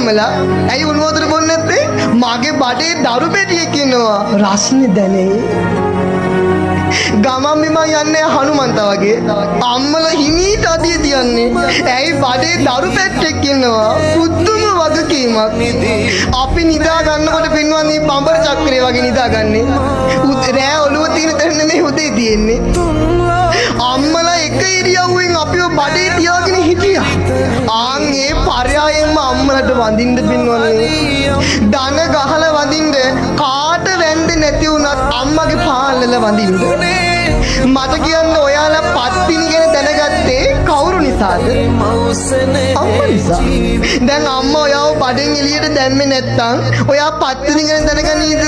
අම්මලා. ඇයි උණු වතුර බොන්නේ නැත්තේ? මගේ බඩේ දරු පෙටියක් ඉන්නවා. රස්නේ දැනේ. ගමන් බිමන් යන්නේ හනුමන්ත වගේ. අම්මලා හිමීට අදිය තියන්නේ. ඇයි බඩේ දරු පෙට්ටෙක් ඉන්නවා. පුදුම වගකීමක්. අපි නිදා ගන්නකොට පින්වන්දි බඹර චක්‍රය වගේ නිදාගන්නේ. රෑ ඔළුව තියෙන තැන නෙමෙයි උදේ තියෙන්නේ. අම්මලා එක ඉරියව්වෙන් අපිව බඩේ තියාගෙන හිටියා. ආන් ඒ පරයායෙන්ම අම්මලට වඳින්න පින්වන්නේ. දන ගහලා වඳින්න කාට වැන්දේ නැති වුණත් අම්මගේ පාළල වඳින්න. මට කියන්න ඔයාලා පත්තිනි ගැන දැනගත්තේ කවුරු නිසාද? අම්මා නිසා. දැන් අම්මා ඔයාව බඩෙන් එළියට දැම්මේ නැත්තම් ඔයා පත්තිනි ගැන දැනගන්නේද?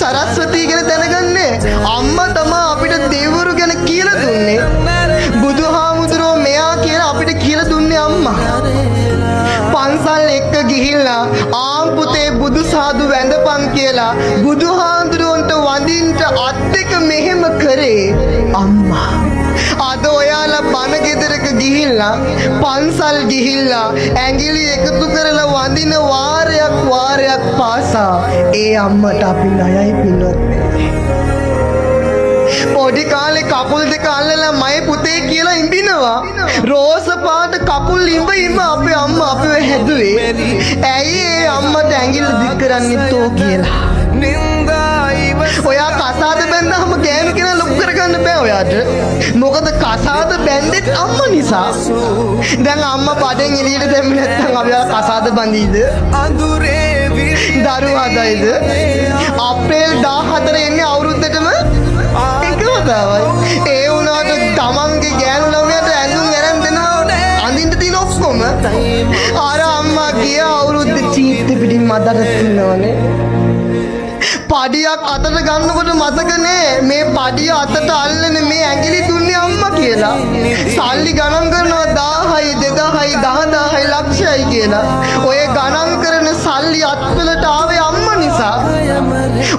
සරස්වතී ගැන දැනගන්නේ? අම්මා තමයි අපිට දෙවිවරු ගැන කියලා දුන්නේ. බුදුහාමුදුරුවෝ මෙයා කියලා අපිට කියලා දුන්නේ අම්මා. පන්සල් එක්ක ගිහිල්ලා ආම් පුතේ බුදු සාදු වැඳපන් කියලා බුදුහාමුදුරුවන්ට වඳින්න අත් දෙක මෙහෙම කරේ අම්මා. අද ඔයාලා බණ ගෙදරක ගිහිල්ලා පන්සල් ගිහිල්ලා ඇඟිලි එකතු කරලා වඳින වාරයක් පාසා ඒ අම්මට අපි ණයයි පින්නොත්. පොඩි කාලේ කකුල් දෙක අල්ලලා මයි පුතේ කියලා ඉඹිනවා. රෝස පාට කකුල් ඉඹ අපේ අම්මා අපිව හැදුවේ. ඇයි ඒ අම්මට ඇඟිල්ල දික් කරන්නේ තෝ කියලා? ඔයා කසාද බැන්දාම ගෑනු කෙනා ලොකු කරගන්න බෑ ඔයාට. මොකද කසාද බැන්දෙත් අම්මා නිසා. දැන් අම්මා බඩෙන් එළියට දැම්මේ නැත්නම් අපි කසාද බඳීද? දරුවා හදයිද? අප්‍රේල් 14 එන්නේ අවුරුද්දටම එක වතාවයි. ඒ වුණාට තමන්ගේ ගෑනු ළමයාට ඇඳුම් අරන් දෙනවා අඳින්න තියෙන ඔක්කොම. අර අම්මා ගිය අවුරුද්දේ චීත්ත පිටින් මදට තින්නවනේ. පඩියක් අතට ගන්නකොට මතකනේ මේ පඩිය අතට අල්ලන මේ ඇඟිලි දුන්නේ අම්මා කියලා. සල්ලි ගණන් කරනවා 1000යි 2000යි 10000යි ලක්ෂයයි කියලා. ඔය ගණන් කරන සල්ලි අත්වලට ආවේ අම්මා නිසා.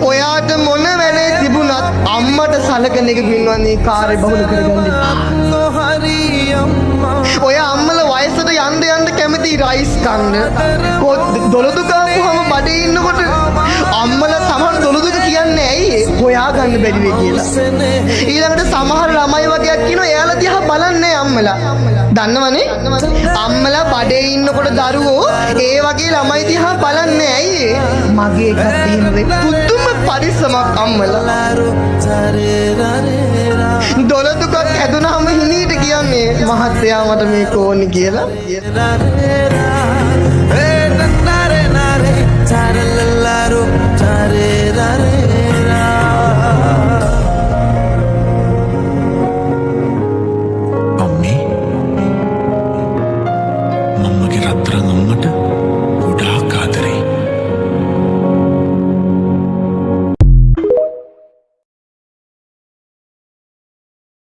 ඔයාට මොන වෙලේ තිබුණත් අම්මට සලකන එක පින්වන්නේ කාර්ය බහුල කරගන්න එපා. ඔය අම්මලා වයසට යන්න කැමති රයිස් කන්න. දොළදුක ආපුවම බඩේ ඉන්නකොට අම්මලා සමහර දොළදුක කියන්නේ ඇයි හොයා ගන්න බැරි වෙයි කියලා. ඊළඟට සමහර ළමයි වගේක් කියනවා එයාලා දිහා බලන්නේ අම්මලා. දන්නවනේ? අම්මලා බඩේ ඉන්නකොට දරුවෝ ඒ වගේ ළමයි දිහා බලන්නේ ඇයි? මගේ එකත් එහෙම වෙයි. පුදුම පරිස්සමක් අම්මලා. දොළදුකක් හැදුනහම හිණීට කියන්නේ මහත්තයා මට මේක ඕනි කියලා.